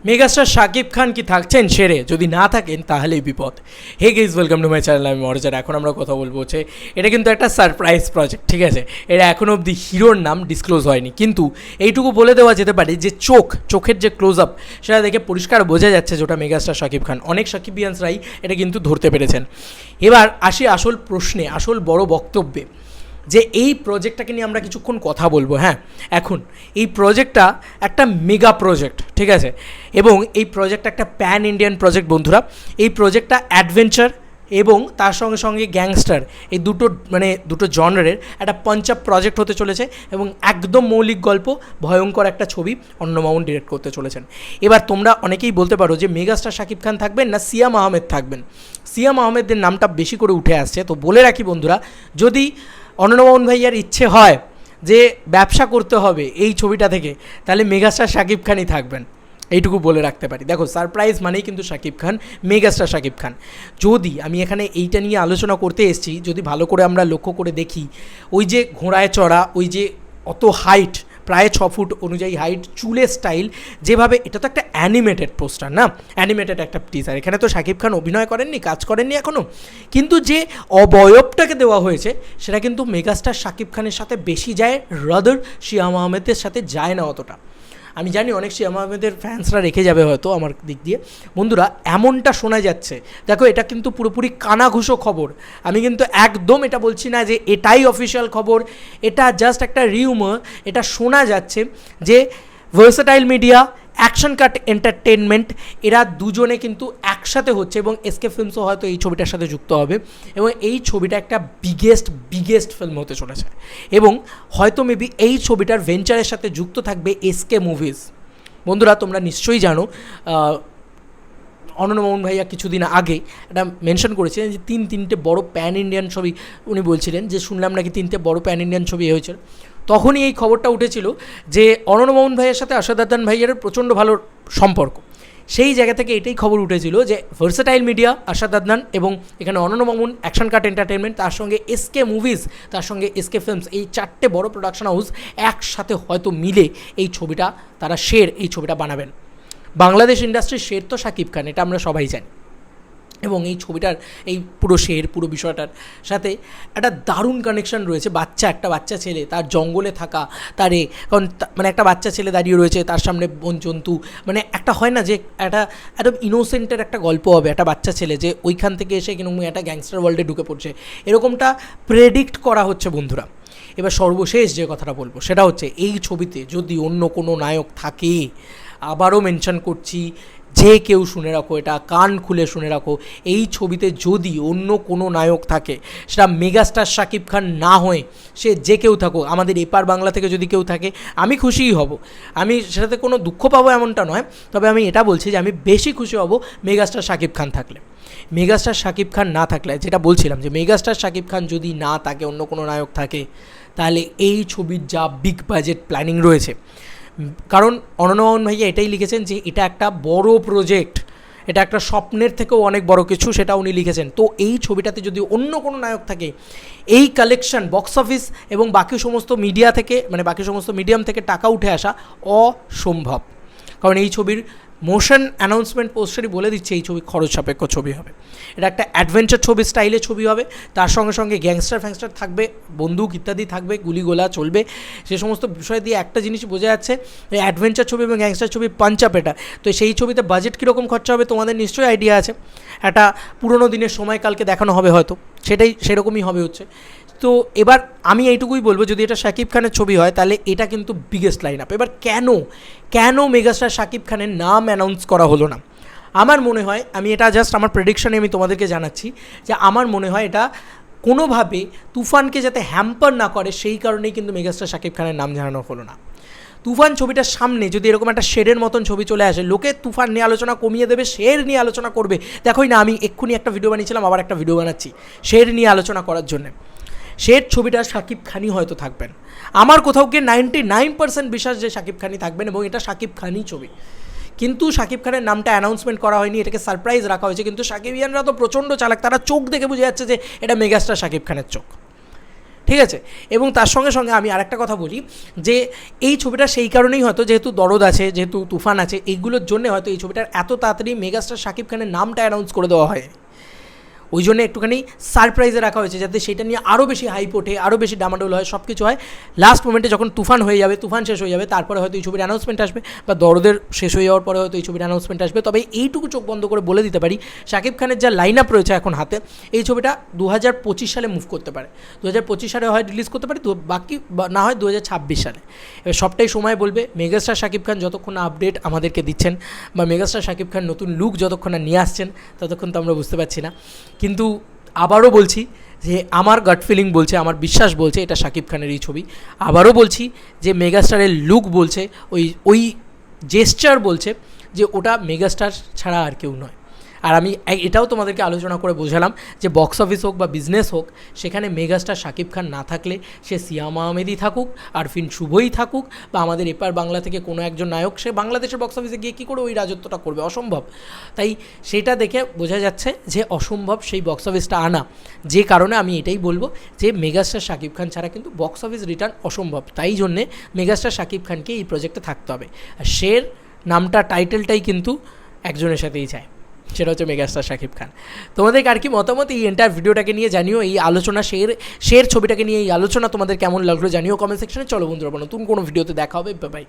Megastar Shakib Khan কি থাকছেন সেরে? যদি না থাকেন তাহলেই বিপদ। Hey guys, welcome to my channel. আমি মরজার। এখন আমরা কথা বলবো হচ্ছে এটা কিন্তু একটা সারপ্রাইজ প্রজেক্ট, ঠিক আছে? এটা এখনও অবধি হিরোর নাম ডিসক্লোজ হয়নি, কিন্তু এইটুকু বলে দেওয়া যেতে পারে যে চোখের যে ক্লোজ আপ সেটা দেখে পরিষ্কার বোঝা যাচ্ছে যে ওটা মেগাস্টার শাকিব খান। অনেক সাকিবিয়ানসরাই এটা কিন্তু ধরতে পেরেছেন। এবার আসি আসল প্রশ্নে, আসল বড় বক্তব্যে, যে এই প্রজেক্টটাকে নিয়ে আমরা কিছুক্ষণ কথা বলবো। হ্যাঁ, এখন এই প্রজেক্টটা একটা মেগা প্রজেক্ট, ঠিক আছে? এবং এই প্রজেক্টটা একটা প্যান ইন্ডিয়ান প্রজেক্ট বন্ধুরা। এই প্রজেক্টটা অ্যাডভেঞ্চার এবং তার সঙ্গে সঙ্গে গ্যাংস্টার, এই দুটো জনরের একটা পঞ্চাপ প্রজেক্ট হতে চলেছে এবং একদম মৌলিক গল্প, ভয়ঙ্কর একটা ছবি অর্ণব মামুন ডিরেক্ট করতে চলেছেন। এবার তোমরা অনেকেই বলতে পারো যে মেগাস্টার শাকিব খান থাকবেন না সিয়াম আহমেদ থাকবেন। সিয়াম আহমেদের নামটা বেশি করে উঠে আসছে, তো বলে রাখি বন্ধুরা, যদি অর্ণব মামুন ভাইয়ার ইচ্ছে হয় যে ব্যবসা করতে হবে এই ছবিটা থেকে, তাহলে মেগাস্টার শাকিব খানই থাকবেন, এইটুকু বলে রাখতে পারি। দেখো, সারপ্রাইজ মানেই কিন্তু শাকিব খান, মেগাস্টার শাকিব খান। যদি আমি এখানে এইটা নিয়ে আলোচনা করতে এসেছি, যদি ভালো করে আমরা লক্ষ্য করে দেখি, ওই যে ঘোড়ায় চড়া, ওই যে অত হাইট, প্রায় 6 ফুট অনুযায়ী হাইট, চুলের স্টাইল যেভাবে, এটা তো একটা অ্যানিমেটেড পোস্টার না, অ্যানিমেটেড একটা টিজার। এখানে তো শাকিব খান অভিনয় করেননি, কাজ করেননি এখনও, কিন্তু যে অবয়বটাকে দেওয়া হয়েছে সেটা কিন্তু মেগাস্টার শাকিব খানের সাথে বেশি যায়, রাদার সিয়াম আহমেদের সাথে যায় না অতটা। আমি জানি অনেক সিয়াম আহমেদের ফ্যান্সরা রেখে যাবে হয়তো আমার দিক দিয়ে। বন্ধুরা, এমনটা শোনা যাচ্ছে, দেখো এটা কিন্তু পুরোপুরি কানাঘুষো খবর। আমি কিন্তু একদম এটা বলছি না যে এটাই অফিসিয়াল খবর, এটা জাস্ট একটা রিউমার। এটা শোনা যাচ্ছে যে versatile media, action cut entertainment, এরা দুজনে কিন্তু একসাথে হচ্ছে এবং এসকে ফিল্মসও হয়তো এই ছবিটার সাথে যুক্ত হবে এবং এই ছবিটা একটা বিগেস্ট ফিল্ম হতে চলেছে এবং হয়তো মেবি এই ছবিটার ভেঞ্চারের সাথে যুক্ত থাকবে এসকে মুভিজ। বন্ধুরা, তোমরা নিশ্চয়ই জানো অর্ণব মামুন ভাইয়া কিছুদিন আগে এটা মেনশন করেছিলেন যে তিনটে বড় প্যান ইন্ডিয়ান ছবি, উনি বলছিলেন যে শুনলাম নাকি 3টে বড় প্যান ইন্ডিয়ান ছবি হয়েছিল। তখনই এই খবরটা উঠেছিল যে অর্ণব মামুন ভাইয়ের সাথে আশাদ আদনান ভাইয়ের প্রচণ্ড ভালো সম্পর্ক। সেই জায়গা থেকে এটাই খবর উঠেছিল যে ভার্সেটাইল মিডিয়া, আশাদ আদনান এবং এখানে Arnab Mamun, action cut entertainment, তার সঙ্গে এসকে মুভিজ, তার সঙ্গে এসকে ফিল্মস, এই 4টে বড় প্রোডাকশন হাউস একসাথে হয়তো মিলে এই ছবিটা, তারা এই ছবিটা বানাবেন। বাংলাদেশ ইন্ডাস্ট্রির শের তো শাকিব খান, এটা আমরা সবাই জানি। এবং এই ছবিটার এই পুরো বিষয়টার সাথে একটা দারুণ কানেকশন রয়েছে। একটা বাচ্চা ছেলে, তার জঙ্গলে থাকা, তার কারণ মানে একটা বাচ্চা ছেলে দাঁড়িয়ে রয়েছে, তার সামনে বনজন্তু, মানে একটা হয় না যে একটা ইনোসেন্টের একটা গল্প হবে, একটা বাচ্চা ছেলে যে ওইখান থেকে এসে কিন্তু একটা গ্যাংস্টার ওয়ার্ল্ডে ঢুকে পড়ছে, এরকমটা প্রেডিক্ট করা হচ্ছে বন্ধুরা। এবার সর্বশেষ যে কথাটা বলবো সেটা হচ্ছে, এই ছবিতে যদি অন্য কোনো নায়ক থাকে, আবারও মেনশন করছি, যে কেউ শুনে রাখো, এটা কান খুলে শুনে রাখো, এই ছবিতে যদি অন্য কোনো নায়ক থাকে, সেটা মেগাস্টার শাকিব খান না হয়ে সে যে কেউ থাকুক, আমাদের এপার বাংলা থেকে যদি কেউ থাকে, আমি খুশিই হব। আমি সেটাতে কোনো দুঃখ পাবো এমনটা নয়, তবে আমি এটা বলছি যে আমি বেশি খুশি হব মেগাস্টার শাকিব খান থাকলে। মেগাস্টার শাকিব খান না থাকলে, যেটা বলছিলাম যে মেগাস্টার শাকিব খান যদি না থাকে, অন্য কোনো নায়ক থাকে, তাহলে এই ছবির যা বিগ বাজেট প্ল্যানিং রয়েছে, কারণ অর্ণব মামুন ভাইয়া এটাই লিখেছেন যে এটা একটা বড় প্রজেক্ট, এটা একটা স্বপ্নের থেকেও অনেক বড় কিছু, সেটা উনি লিখেছেন। তো এই ছবিটাতে যদি অন্য কোনো নায়ক থাকে, এই কালেকশন, বক্স অফিস এবং বাকি সমস্ত মিডিয়াম থেকে টাকা উঠে আসা অসম্ভব। কারণ এই ছবির মোশন অ্যানাউন্সমেন্ট পোস্টারই বলে দিচ্ছে এই ছবি খরচ সাপেক্ষ ছবি হবে। এটা একটা অ্যাডভেঞ্চার ছবি, স্টাইলে ছবি হবে, তার সঙ্গে সঙ্গে গ্যাংস্টার থাকবে, বন্দুক ইত্যাদি থাকবে, গুলিগোলা চলবে, সে সমস্ত বিষয় দিয়ে একটা জিনিস বোঝা যাচ্ছে, এই অ্যাডভেঞ্চার ছবি এবং গ্যাংস্টার ছবি পাঞ্চাপ এটা। তো সেই ছবিতে বাজেট কীরকম খরচা হবে তোমাদের নিশ্চয়ই আইডিয়া আছে। একটা পুরোনো দিনের সময়কালকে দেখানো হবে, হয়তো সেরকমই হবে হচ্ছে। তো এবার আমি এইটুকুই বলবো, যদি এটা শাকিব খানের ছবি হয় তাহলে এটা কিন্তু বিগেস্ট লাইন আপ। এবার কেন মেগাস্টার শাকিব খানের নাম অ্যানাউন্স করা হলো না? আমার মনে হয়, আমি এটা জাস্ট আমার প্রেডিকশনে আমি তোমাদেরকে জানাচ্ছি যে আমার মনে হয় এটা কোনোভাবে তুফানকে যাতে হ্যাম্পার না করে, সেই কারণেই কিন্তু মেগাস্টার শাকিব খানের নাম জানানো হলো না। তুফান ছবিটার সামনে যদি এরকম একটা শেরের মতন ছবি চলে আসে, লোকে তুফান নিয়ে আলোচনা কমিয়ে দেবে, শের নিয়ে আলোচনা করবে। দেখোই না, আমি এক্ষুনি একটা ভিডিও বানিয়েছিলাম, আবার একটা ভিডিও বানাচ্ছি শের নিয়ে আলোচনা করার জন্য। শের ছবিটা শাকিব খানই হয়তো থাকবেন। আমার কোথাও গিয়ে 99% বিশ্বাস যে শাকিব খানই থাকবেন এবং এটা শাকিব খানই ছবি। কিন্তু শাকিব খানের নামটা অ্যানাউন্সমেন্ট করা হয়নি, এটাকে সারপ্রাইজ রাখা হয়েছে। কিন্তু শাকিবিয়ানরা তো প্রচণ্ড চালাক, তারা চোখ দেখে বুঝে যাচ্ছে যে এটা মেগাস্টার শাকিব খানের চোখ, ঠিক আছে। এবং তার সঙ্গে সঙ্গে আমি আরেকটা কথা বলি যে এই ছবিটা সেই কারণেই হয়তো, যেহেতু দরদ আছে, যেহেতু তুফান আছে, এইগুলোর জন্য হয়তো এই ছবিটার এত তাড়াতাড়ি মেগাস্টার শাকিব খানের নামটা অ্যানাউন্স করে দেওয়া হয়, ওই জন্য একটুখানি সারপ্রাইজে রাখা হয়েছে, যাতে সেটা নিয়ে আরও বেশি হাইপ ওঠে, আরও বেশি ডামাডোল হয়, সব কিছু হয়। লাস্ট মোমেন্টে যখন তুফান হয়ে যাবে, তুফান শেষ হয়ে যাবে, তারপরে হয়তো এই ছবির অ্যানাউন্সমেন্ট আসবে, বা দরদের শেষ হয়ে যাওয়ার পরে হয়তো এই ছবির অ্যানাউন্সমেন্ট আসবে। তবে এইটুকু চোখ বন্ধ করে বলে দিতে পারি, শাকিব খানের যা লাইন আপ রয়েছে এখন হাতে, এই ছবিটা 2025 সালে মুভ করতে পারে। 2025 সালে হয় রিলিজ করতে পারে, বাকি না হয় 2026 সালে। এবার সবটাই সময় বলবে। মেগাস্টার শাকিব খান যতক্ষণ না আপডেট আমাদেরকে দিচ্ছেন, বা মেগাস্টার শাকিব খান নতুন লুক যতক্ষণ না নিয়ে আসছেন, ততক্ষণ তো আমরা বুঝতে পারছি না। কিন্তু আবারও বলছি যে আমার গাট ফিলিং বলছে, আমার বিশ্বাস বলছে এটা শাকিব খানের এই ছবি। আবারও বলছি যে মেগাস্টারের লুক বলছে, ওই জেস্চার বলছে যে ওটা মেগাস্টার ছাড়া আর কেউ নয়। আর আমি এটাও তোমাদেরকে আলোচনা করে বোঝালাম যে বক্স অফিস হোক বা বিজনেস হোক, সেখানে মেগাস্টার শাকিব খান না থাকলে, সে সিয়াম আহমেদই থাকুক, আরফিন শুভই থাকুক, বা আমাদের এপার বাংলা থেকে কোনো একজন নায়ক, সে বাংলাদেশের বক্স অফিসে গিয়ে কী করে ওই রাজত্বটা করবে? অসম্ভব। তাই সেটা দেখে বোঝা যাচ্ছে যে অসম্ভব সেই বক্স অফিসটা আনা। যে কারণে আমি এটাই বলবো যে মেগাস্টার শাকিব খান ছাড়া কিন্তু বক্স অফিস রিটার্ন অসম্ভব। তাই জন্যে মেগাস্টার শাকিব খানকে এই প্রজেক্টে থাকতে হবে। আর শের নামটা, টাইটেলটাই কিন্তু একজনের সাথেই যায়, সেটা হচ্ছে মেগাস্টার শাকিব খান। তোমাদের আর কি মতামত এই এন্টায়ার ভিডিওটাকে নিয়ে জানিও, এই আলোচনা শের ছবিটাকে নিয়ে এই আলোচনা তোমাদের কেমন লাগলো জানিও কমেন্ট সেকশনে। চলো বন্ধুরা, নতুন কোনো ভিডিওতে দেখা হবে, বাই বাই।